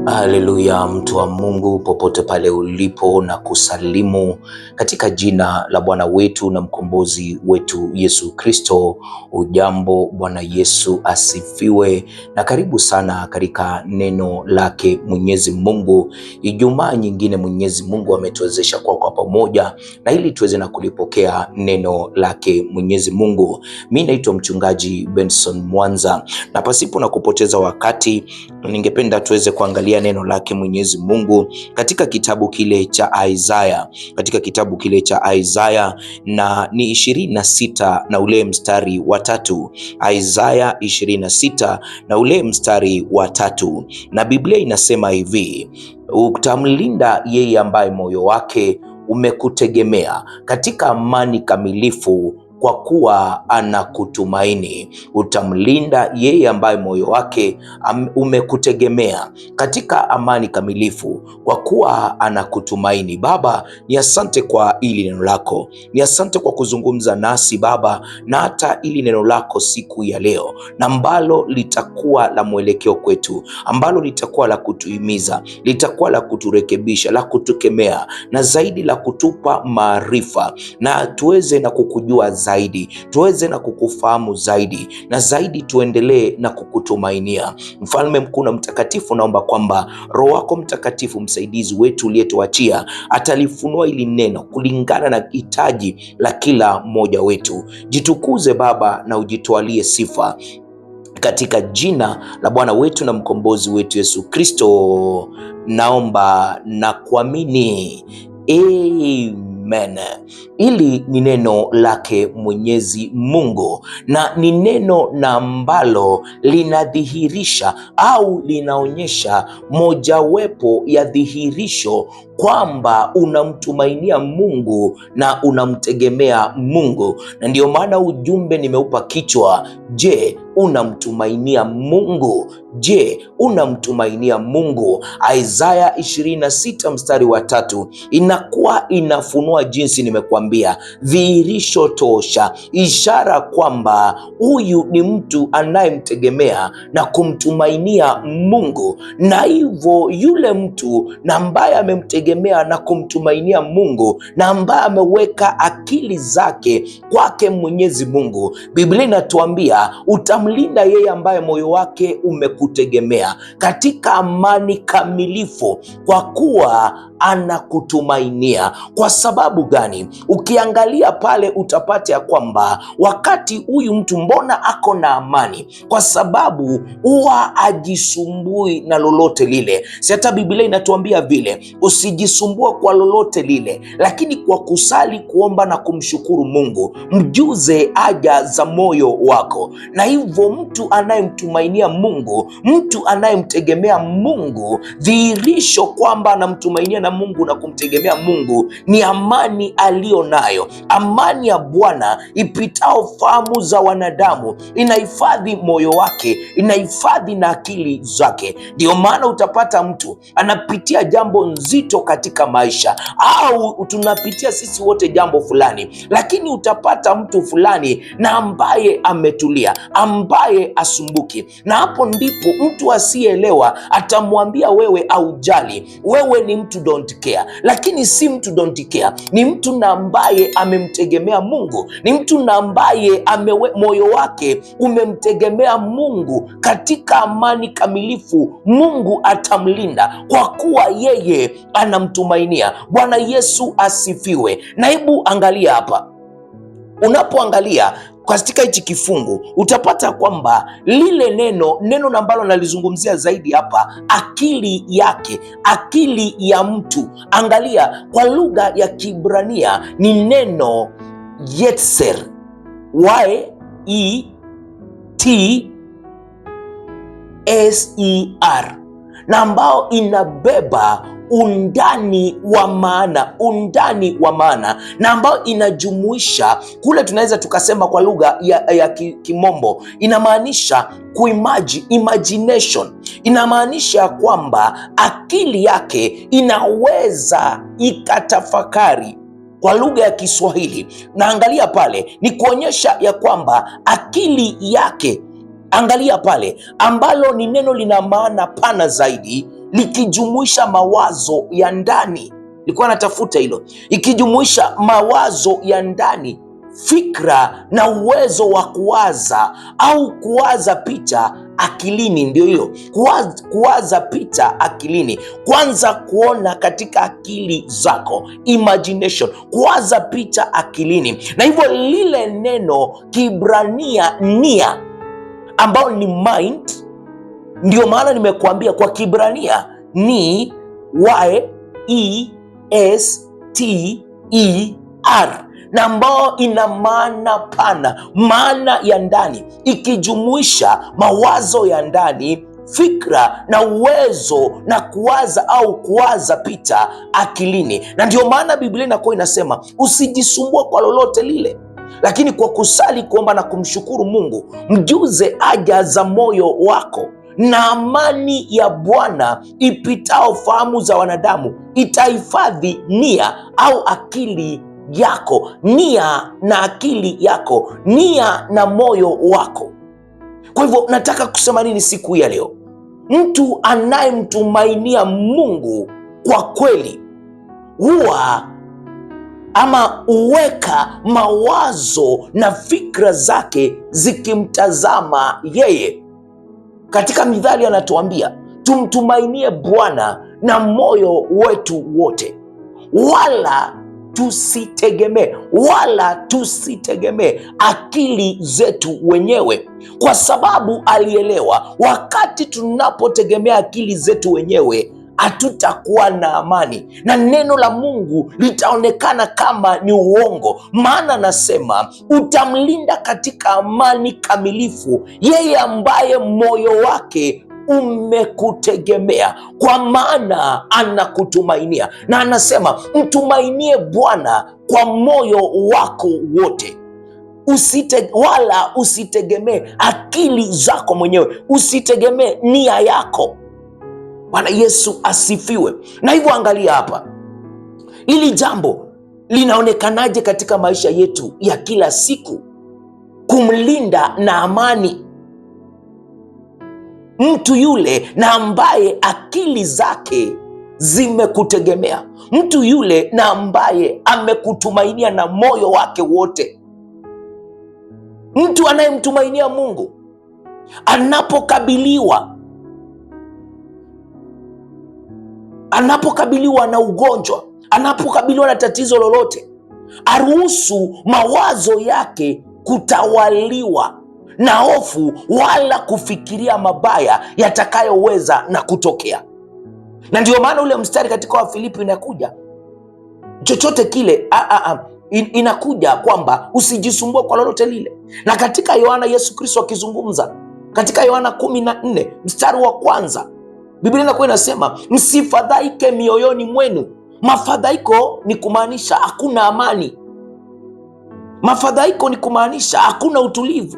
Haleluya, mtu wa Mungu popote pale ulipo, na kusalimu katika jina la Bwana wetu na mkombozi wetu Yesu Kristo. Ujambo, Bwana Yesu asifiwe, na karibu sana katika neno lake Mwenyezi Mungu. Ijumaa nyingine Mwenyezi Mungu ametuwezesha kwa pamoja, na ili tuweze na kulipokea neno lake Mwenyezi Mungu. Mimi naitwa mchungaji Benson Mwanza, na pasipo na kupoteza wakati ningependa tuweze kuangalia neno lake Mwenyezi Mungu katika kitabu kile cha Isaya, na ni 26 na ule mstari wa 3. Isaya 26 na ule mstari wa 3, na Biblia inasema hivi: utamlinda yeye ambaye moyo wake umekutegemea katika amani kamilifu, kwa kuwa anakutumaini. Utamlinda yeye ambaye moyo wake umekutegemea katika amani kamilifu, kwa kuwa anakutumaini. Baba, ni asante kwa ili neno lako, ni asante kwa kuzungumza nasi Baba, na hata ili neno lako siku ya leo, na ambalo litakuwa la mwelekeo kwetu, ambalo litakuwa la kutuhimiza, litakuwa la kuturekebisha, la kutukemea, na zaidi la kutupa maarifa, na tuweze na kukujua zaidi, tuweze na kukufahamu zaidi, na zaidi tuendelee na kukutumainia. Mfalme mkuu na mtakatifu, naomba kwamba Roho wako Mtakatifu, msaidizi wetu uliyetuachia, atalifunua ili neno kulingana na hitaji la kila mmoja wetu. Jitukuze Baba na ujitwalie sifa, katika jina la Bwana wetu na mkombozi wetu Yesu Kristo naomba na kuamini, amen. Hili ni neno lake Mwenyezi Mungu, na ni neno na ambalo linadhihirisha au linaonyesha mojawapo ya dhihirisho kwamba unamtumainia Mungu na unamtegemea Mungu. Na ndiyo maana ujumbe nimeupa kichwa: je, unamtumainia Mungu? Je, unamtumainia Mungu? Isaya 26 mstari wa 3 inakuwa inafunua jinsi nimekuambia, dhihirisho tosha, ishara kwamba huyu ni mtu anayemtegemea na kumtumainia Mungu, na hivyo yule mtu na ambaye amemtegemea na kumtumainia Mungu, na ambaye ameweka akili zake kwake Mwenyezi Mungu, Biblia inatuambia utamlinda yeye ambaye moyo wake umekutegemea katika amani kamilifu, kwa kuwa anakutumainia. Kwa sababu gani? Ukiangalia pale utapata ya kwamba wakati huyu mtu mbona ako na amani? Kwa sababu huwa ajisumbui na lolote lile. Si hata Biblia inatuambia vile, usijisumbue kwa lolote lile, lakini kwa kusali, kuomba na kumshukuru Mungu mjuze haja za moyo wako. Na hivyo mtu anayemtumainia Mungu, mtu anayemtegemea Mungu, dhihirisho kwamba anamtumainia na Mungu na kumtegemea Mungu ni amani aliyo nayo. Amani ya Bwana ipitao fahamu za wanadamu inahifadhi moyo wake, inahifadhi na akili zake. Ndio maana utapata mtu anapitia jambo nzito katika maisha, au tunapitia sisi wote jambo fulani, lakini utapata mtu fulani na ambaye ametulia, ambaye asumbuki. Na hapo ndipo mtu asiyeelewa atamwambia wewe aujali, wewe ni mtu don't care. Lakini si mtu don't care, ni mtu na ambaye amemtegemea Mungu, ni mtu na ambaye moyo wake umemtegemea Mungu katika amani kamilifu. Mungu atamlinda kwa kuwa yeye anamtumainia. Bwana Yesu asifiwe. Na hebu angalia hapa, unapoangalia katika hichi kifungu utapata kwamba lile neno ambalo nalizungumzia zaidi hapa, akili yake, akili ya mtu. Angalia kwa lugha ya Kiebrania ni neno yetser, YETSER, na ambao inabeba undani wa maana, na ambayo inajumuisha kule, tunaweza tukasema kwa lugha ya Kimombo inamaanisha imagination. Inamaanisha kwamba akili yake inaweza ikatafakari kwa lugha ya Kiswahili. Na angalia pale ni kuonyesha ya kwamba akili yake, angalia pale ambalo ni neno lina maana pana zaidi, likijumuisha mawazo ya ndani. Nilikuwa natafuta hilo, ikijumuisha mawazo ya ndani, fikra na uwezo wa kuwaza au kuwaza picha akilini. Ndio hiyo kuwaza picha akilini, kwanza kuona katika akili zako, imagination, kuwaza picha akilini. Na hivyo lile neno Kiebrania nia, ambao ni mind, ndio maana nimekuambia kwa Kiebrania ni YESTER, na ambao ina maana pana, maana ya ndani, ikijumuisha mawazo ya ndani, fikra na uwezo na kuwaza au kuwaza picha akilini. Na ndio maana Biblia inakuwa inasema usijisumbue kwa lolote lile, lakini kwa kusali, kuomba na kumshukuru Mungu mjuze haja za moyo wako, na amani ya Bwana ipitao fahamu za wanadamu itahifadhi nia au akili yako, nia na akili yako, nia na moyo wako. Kwa hivyo nataka kusema nini siku hii ya leo? Mtu anayemtumainia Mungu kwa kweli huwa huweka mawazo na fikra zake zikimtazama yeye. Katika Mithali anatuambia tumtumainie Bwana na moyo wetu wote, wala tusitegemee akili zetu wenyewe, kwa sababu alielewa wakati tunapotegemea akili zetu wenyewe hatutakuwa na amani, na neno la Mungu litaonekana kama ni uongo. Maana anasema utamlinda katika amani kamilifu yeye ambaye moyo wake umekutegemea, kwa maana anakutumainia. Na anasema mtumainie Bwana kwa moyo wako wote, wala usitegemee akili zako mwenyewe, usitegemee nia yako. Bwana Yesu asifiwe. Na hivyo angalia hapa, hili jambo linaonekanaje katika maisha yetu ya kila siku? Kumlinda na amani mtu yule na ambaye akili zake zimekutegemea, mtu yule na ambaye amekutumainia na moyo wake wote. Mtu anayemtumainia Mungu anapokabiliwa na ugonjwa, anapokabiliwa na tatizo lolote, aruhusu mawazo yake kutawaliwa na hofu, wala kufikiria mabaya yatakayoweza na kutokea. Na ndio maana ule mstari katika Wafilipi inakuja chochote kile inakuja kwamba usijisumbue kwa lolote lile. Na katika Yohana, Yesu Kristo akizungumza katika Yohana 14 mstari wa 1, Biblia inakuwa inasema msifadhaike mioyoni mwenu. Mafadhaiko ni kumaanisha hakuna amani. Mafadhaiko ni kumaanisha hakuna utulivu,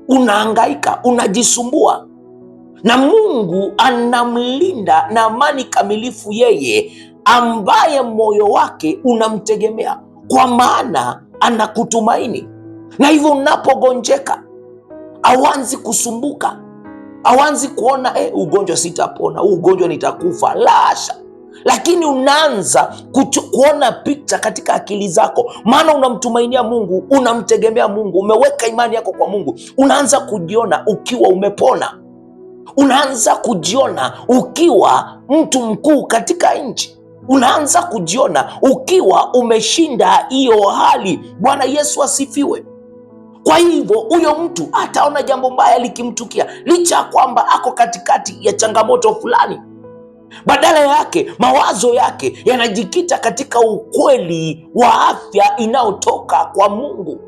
unahangaika, unajisumbua. Na Mungu anamlinda na amani kamilifu yeye ambaye moyo wake unamtegemea, kwa maana anakutumaini. Na hivyo unapogonjeka, hawanzi kusumbuka, hawanzi kuona ugonjwa sitapona, huu ugonjwa nitakufa, la hasha. Lakini unaanza kuona picha katika akili zako, maana unamtumainia Mungu, unamtegemea Mungu, umeweka imani yako kwa Mungu. Unaanza kujiona ukiwa umepona, unaanza kujiona ukiwa mtu mkuu katika nchi, unaanza kujiona ukiwa umeshinda hiyo hali. Bwana Yesu asifiwe. Kwa hivyo huyo mtu ataona jambo mbaya likimtukia, licha ya kwamba ako katikati ya changamoto fulani. Badala yake mawazo yake yanajikita katika ukweli wa afya inayotoka kwa Mungu.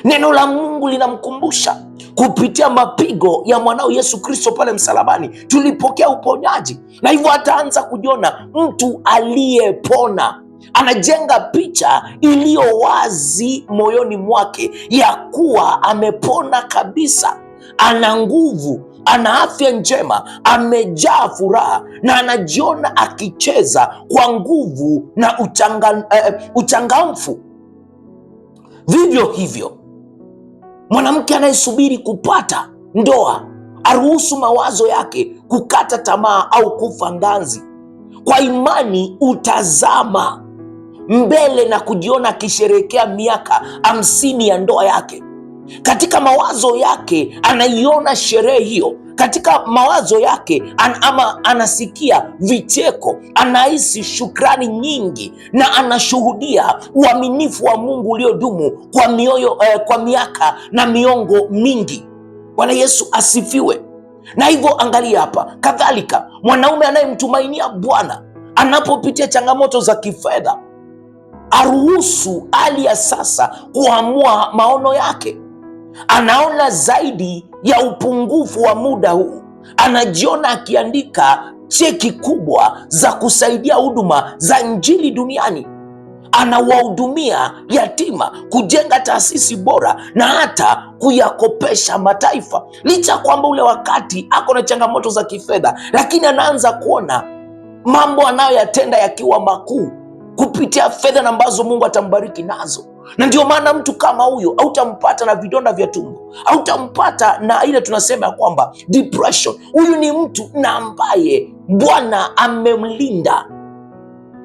Neno la Mungu linamkumbusha kupitia mapigo ya mwanao Yesu Kristo pale msalabani tulipokea uponyaji, na hivyo ataanza kujiona mtu aliyepona. Anajenga picha iliyo wazi moyoni mwake ya kuwa amepona kabisa, ana nguvu, ana afya njema, amejaa furaha, na anajiona akicheza kwa nguvu na uchangamfu. Vivyo hivyo mwanamke anayesubiri kupata ndoa, aruhusu mawazo yake kukata tamaa au kufa nganzi. Kwa imani utazama mbele na kujiona akisherehekea miaka 50 ya ndoa yake. Katika mawazo yake anaiona sherehe hiyo, katika mawazo yake anasikia vicheko, anahisi shukrani nyingi, na anashuhudia uaminifu wa Mungu uliodumu kwa miaka na miongo mingi. Bwana Yesu asifiwe. Na hivyo angalia hapa, kadhalika mwanaume anayemtumainia Bwana anapopitia changamoto za kifedha, aruhusu hali ya sasa kuamua maono yake. Anaona zaidi ya upungufu wa muda huu, anajiona akiandika cheki kubwa za kusaidia huduma za Injili duniani. Anawahudumia yatima, kujenga taasisi bora na hata kuyakopesha mataifa. Licha kwamba ule wakati ako na changamoto za kifedha, lakini anaanza kuona mambo anayoyatenda yakiwa makuu kupitia fedha ambazo Mungu atambariki nazo. Na ndio maana mtu kama huyo hautampata na vidonda vya tumbo, hautampata na ile tunasema ya kwamba depression. Huyu ni mtu na ambaye Bwana amemlinda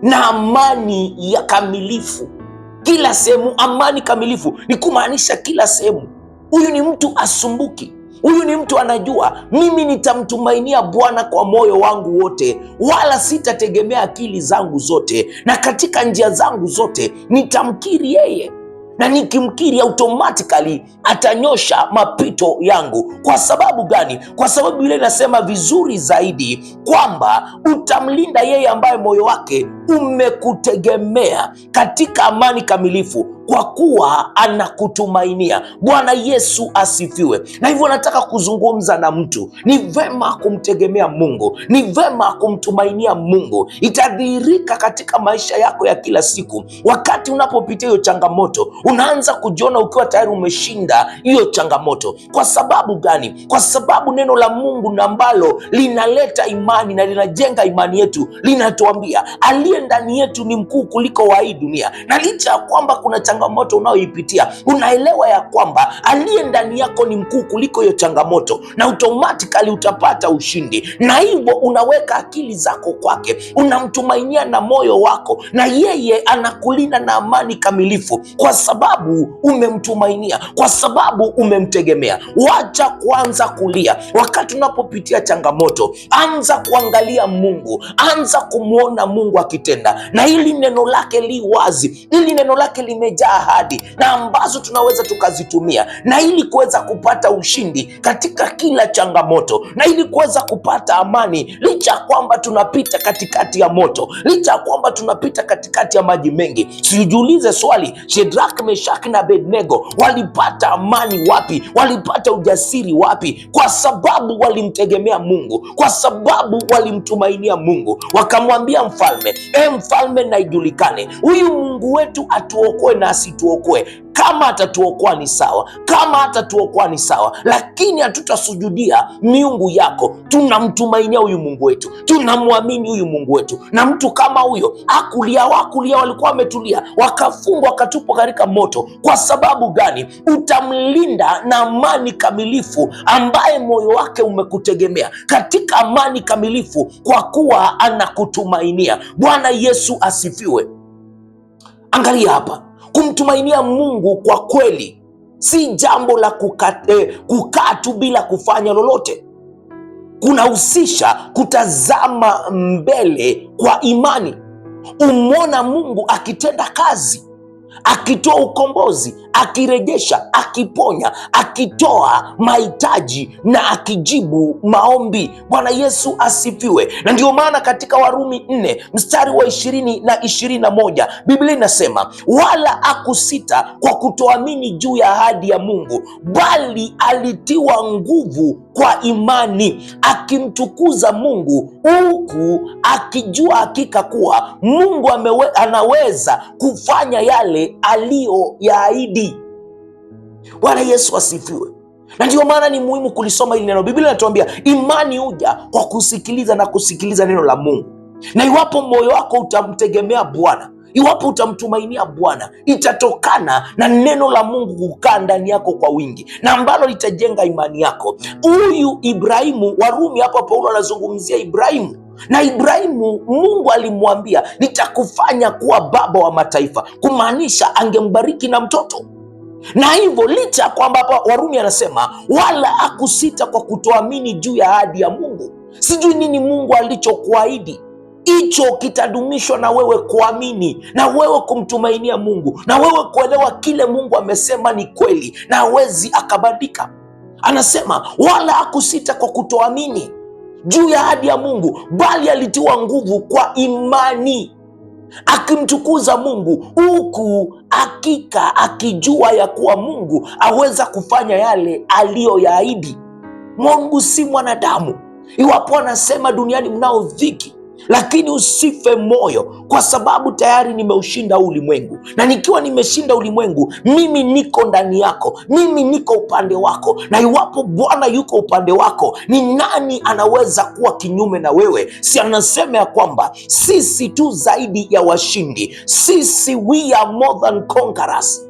na amani ya kamilifu kila sehemu. Amani kamilifu ni kumaanisha kila sehemu. Huyu ni mtu asumbuki. Huyu ni mtu anajua, mimi nitamtumainia Bwana kwa moyo wangu wote, wala sitategemea akili zangu zote, na katika njia zangu zote nitamkiri yeye, na nikimkiri automatically atanyosha mapito yangu. Kwa sababu gani? Kwa sababu ile inasema vizuri zaidi kwamba utamlinda yeye ambaye moyo wake umekutegemea katika amani kamilifu, kwa kuwa anakutumainia. Bwana Yesu asifiwe. Na hivyo nataka kuzungumza na mtu, ni vema kumtegemea Mungu, ni vema kumtumainia Mungu. Itadhihirika katika maisha yako ya kila siku. Wakati unapopitia hiyo changamoto, unaanza kujiona ukiwa tayari umeshinda hiyo changamoto. Kwa sababu gani? Kwa sababu neno la Mungu na ambalo linaleta imani na linajenga imani yetu linatuambia aliye ndani yetu ni mkuu kuliko wa hii dunia. Na licha ya kwamba kuna changamoto unayoipitia, unaelewa ya kwamba aliye ndani yako ni mkuu kuliko hiyo changamoto, na automatically utapata ushindi. Na hivyo unaweka akili zako kwake, unamtumainia na moyo wako, na yeye anakulinda na amani kamilifu, kwa sababu umemtumainia, kwa sababu umemtegemea. Wacha kuanza kulia wakati unapopitia changamoto, anza kuangalia Mungu, anza kumwona Mungu akitenda. Na hili neno lake li wazi, hili neno lake limejaa ahadi na ambazo tunaweza tukazitumia, na ili kuweza kupata ushindi katika kila changamoto, na ili kuweza kupata amani licha ya kwamba tunapita katikati ya moto, licha ya kwamba tunapita katikati ya maji mengi. Sijiulize swali, Shadraka, Meshaki na Abednego walipata amani wapi? Walipata ujasiri wapi? Kwa sababu walimtegemea Mungu, kwa sababu walimtumainia Mungu. Wakamwambia mfalme, mfalme, na ijulikane huyu Mungu wetu atuokoe na asituokoe. Kama atatuokoa ni sawa, kama hatatuokoa ni sawa, lakini hatutasujudia miungu yako. Tunamtumainia huyu Mungu wetu, tunamwamini huyu Mungu wetu. Na mtu kama huyo hakulia, walikuwa wametulia, wakafungwa, wakatupwa katika moto. Kwa sababu gani? Utamlinda na amani kamilifu, ambaye moyo wake umekutegemea katika amani kamilifu, kwa kuwa anakutumainia. Bwana Yesu asifiwe. Angalia hapa, kumtumainia Mungu kwa kweli si jambo la kukaa tu bila kufanya lolote. Kunahusisha kutazama mbele kwa imani, umwona Mungu akitenda kazi, akitoa ukombozi, akirejesha, akiponya, akitoa mahitaji na akijibu maombi. Bwana Yesu asifiwe. Na ndio maana katika Warumi 4 mstari wa 20 na 21 Biblia inasema, wala hakusita kwa kutoamini juu ya ahadi ya Mungu, bali alitiwa nguvu kwa imani, akimtukuza Mungu, huku akijua hakika kuwa Mungu anaweza kufanya yale aliyoyaahidi. Bwana Yesu asifiwe. Na ndio maana ni muhimu kulisoma hili neno. Biblia inatuambia imani huja kwa kusikiliza na kusikiliza neno la Mungu. Na iwapo moyo wako utamtegemea Bwana, Iwapo utamtumainia Bwana, itatokana na neno la Mungu kukaa ndani yako kwa wingi, na ambalo litajenga imani yako. Huyu Ibrahimu, Warumi hapa Paulo anazungumzia Ibrahimu, na Ibrahimu Mungu alimwambia nitakufanya kuwa baba wa mataifa, kumaanisha angembariki na mtoto. Na hivyo licha ya kwamba hapa Warumi anasema wala hakusita kwa kutoamini juu ya ahadi ya Mungu. Sijui nini Mungu alichokuahidi, hicho kitadumishwa na wewe kuamini, na wewe kumtumainia Mungu, na wewe kuelewa kile Mungu amesema ni kweli na hawezi akabadilika. Anasema wala hakusita kwa kutoamini juu ya ahadi ya Mungu, bali alitiwa nguvu kwa imani, akimtukuza Mungu, huku hakika akijua ya kuwa Mungu aweza kufanya yale aliyoyaahidi. Mungu si mwanadamu. Iwapo anasema duniani mnao dhiki, lakini usife moyo, kwa sababu tayari nimeushinda ulimwengu, na nikiwa nimeshinda ulimwengu, mimi niko ndani yako, mimi niko upande wako. Na iwapo Bwana yuko upande wako, ni nani anaweza kuwa kinyume na wewe? Si anasema ya kwamba sisi tu zaidi ya washindi, sisi we are more than conquerors.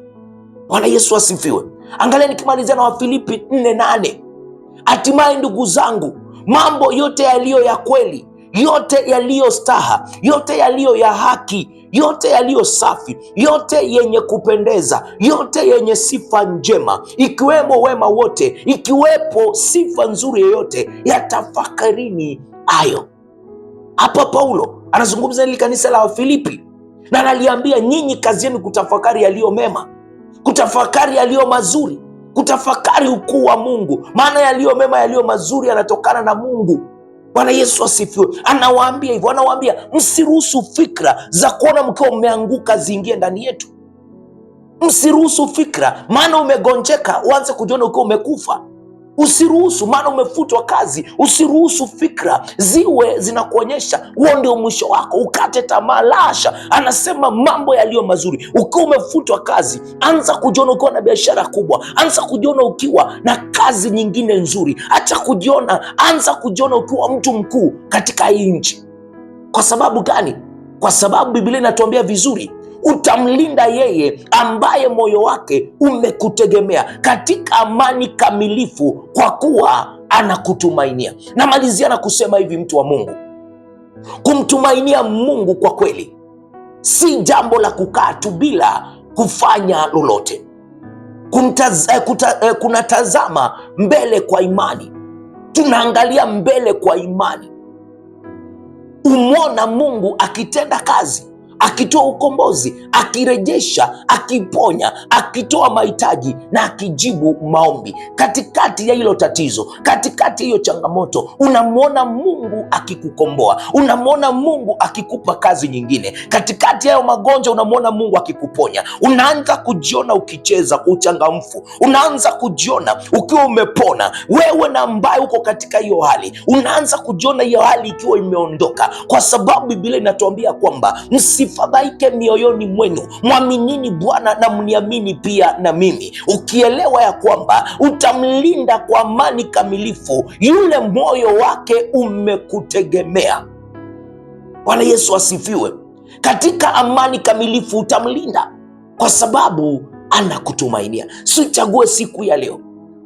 Bwana Yesu asifiwe. Angalia nikimalizia na Wafilipi 4:8, hatimaye ndugu zangu, mambo yote yaliyo ya kweli, yote yaliyo staha, yote yaliyo ya haki, yote yaliyo safi, yote yenye kupendeza, yote yenye sifa njema, ikiwemo wema wote, ikiwepo sifa nzuri yoyote, yatafakarini hayo. Hapa Paulo anazungumza hili kanisa la Wafilipi, na analiambia nyinyi kazi yenu kutafakari yaliyo mema, kutafakari yaliyo mazuri, kutafakari ukuu wa Mungu, maana yaliyo mema, yaliyo mazuri yanatokana na Mungu. Bwana Yesu asifiwe. Anawaambia hivyo, anawaambia msiruhusu fikra za kuona mkiwa mmeanguka ziingie ndani yetu. Msiruhusu fikra, maana umegonjeka uanze kujiona ukiwa umekufa. Usiruhusu, maana umefutwa kazi. Usiruhusu fikra ziwe zinakuonyesha huo ndio mwisho wako, ukate tamaa. Lasha, anasema mambo yaliyo mazuri. Ukiwa umefutwa kazi, anza kujiona ukiwa na biashara kubwa, anza kujiona ukiwa na kazi nyingine nzuri, acha kujiona, anza kujiona ukiwa mtu mkuu katika hii nchi. Kwa sababu gani? Kwa sababu Biblia inatuambia vizuri, utamlinda yeye ambaye moyo wake umekutegemea katika amani kamilifu, kwa kuwa anakutumainia. Namalizia na kusema hivi, mtu wa Mungu, kumtumainia Mungu kwa kweli si jambo la kukaa tu bila kufanya lolote. Kunatazama mbele kwa imani, tunaangalia mbele kwa imani. Umwona Mungu akitenda kazi, akitoa ukombozi, akirejesha, akiponya, akitoa mahitaji na akijibu maombi. Katikati ya hilo tatizo, katikati ya hiyo changamoto, unamwona Mungu akikukomboa, unamwona Mungu akikupa kazi nyingine. Katikati ya hayo magonjwa, unamwona Mungu akikuponya. Unaanza kujiona ukicheza kwa uchangamfu, unaanza kujiona ukiwa umepona. Wewe na ambaye uko katika hiyo hali, unaanza kujiona hiyo hali ikiwa imeondoka, kwa sababu Biblia inatuambia kwamba msifadhaike mioyoni mwenu, mwaminini Bwana na mniamini pia na mimi, ukielewa ya kwamba utamlinda kwa amani kamilifu yule moyo wake umekutegemea. Bwana Yesu asifiwe. Katika amani kamilifu utamlinda kwa sababu anakutumainia. Sichague siku ya leo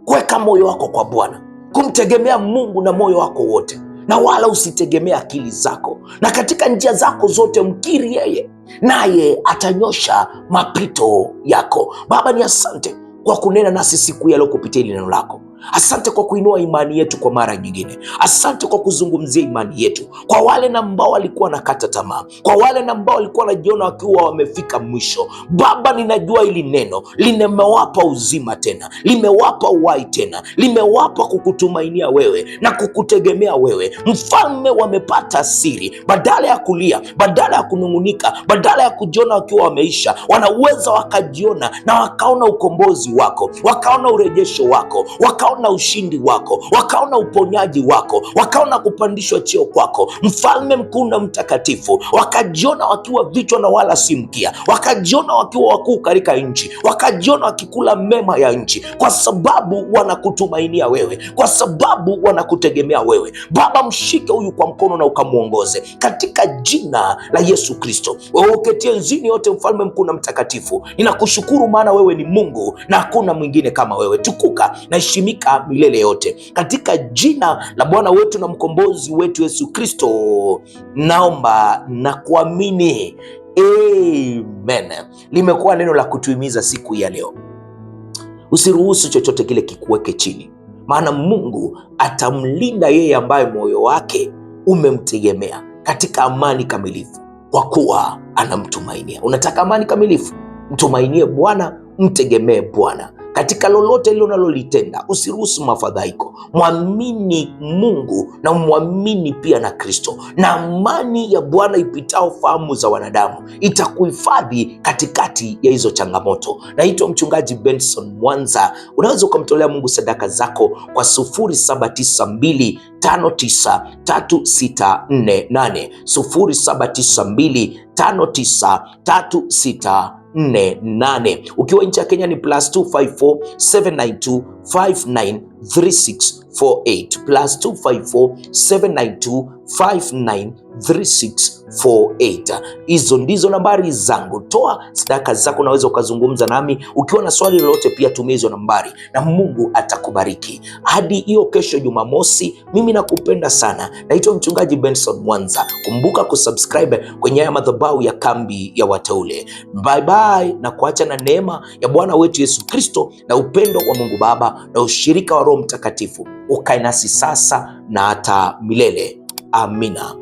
kuweka moyo wako kwa Bwana, kumtegemea Mungu na moyo wako wote, na wala usitegemea akili zako, na katika njia zako zote mkiri yeye, naye atanyosha mapito yako. Baba, ni asante kwa kunena nasi siku ya leo kupitia hili neno lako. Asante kwa kuinua imani yetu kwa mara nyingine. Asante kwa kuzungumzia imani yetu kwa wale ambao walikuwa nakata tamaa, kwa wale ambao walikuwa wanajiona wakiwa wamefika mwisho. Baba, ninajua hili neno limewapa uzima tena, limewapa uhai tena, limewapa kukutumainia wewe na kukutegemea wewe. Mfalme, wamepata siri, badala ya kulia, badala ya kunung'unika, badala ya kujiona wakiwa wameisha, wanaweza wakajiona na wakaona ukombozi wako, wakaona urejesho wako, wakaona wakaona ushindi wako, wakaona uponyaji wako, wakaona kupandishwa cheo kwako, mfalme mkuu na mtakatifu, wakajiona wakiwa vichwa na wala si mkia, wakajiona wakiwa wakuu katika nchi, wakajiona wakikula mema ya nchi, kwa sababu wanakutumainia wewe, kwa sababu wanakutegemea wewe. Baba, mshike huyu kwa mkono na ukamwongoze katika jina la Yesu Kristo. Wewe uketie nzini yote, mfalme mkuu na mtakatifu, ninakushukuru maana wewe ni Mungu na hakuna mwingine kama wewe. Tukuka na heshimika milele yote, katika jina la Bwana wetu na mkombozi wetu Yesu Kristo naomba na kuamini, amen. Limekuwa neno la kutuhimiza siku ya leo. Usiruhusu chochote kile kikuweke chini, maana Mungu atamlinda yeye ambaye moyo wake umemtegemea katika amani kamilifu, kwa kuwa anamtumainia. Unataka amani kamilifu? Mtumainie Bwana, mtegemee Bwana katika lolote lile unalolitenda. Usiruhusu mafadhaiko, mwamini Mungu na mwamini pia na Kristo, na amani ya Bwana ipitao fahamu za wanadamu itakuhifadhi katikati ya hizo changamoto. Naitwa mchungaji Benson Mwanza. Unaweza ukamtolea Mungu sadaka zako kwa 0792593648, 0792593648. Ukiwa nchi ya Kenya ni +254 792 593648, +254 792 593648. Hizo ndizo nambari zangu. Toa sadaka zako, unaweza ukazungumza nami. Ukiwa na swali lolote pia tumia hizo nambari na Mungu atakubariki. Hadi hiyo kesho Jumamosi, mimi nakupenda sana. Naitwa mchungaji Benson Mwanza. Kumbuka kusubscribe kwenye haya madhabahu ya Kambi ya Wateule. Bye bye, na kuacha na neema ya Bwana wetu Yesu Kristo na upendo wa Mungu Baba na ushirika wa Roho Mtakatifu ukae nasi sasa na hata milele. Amina.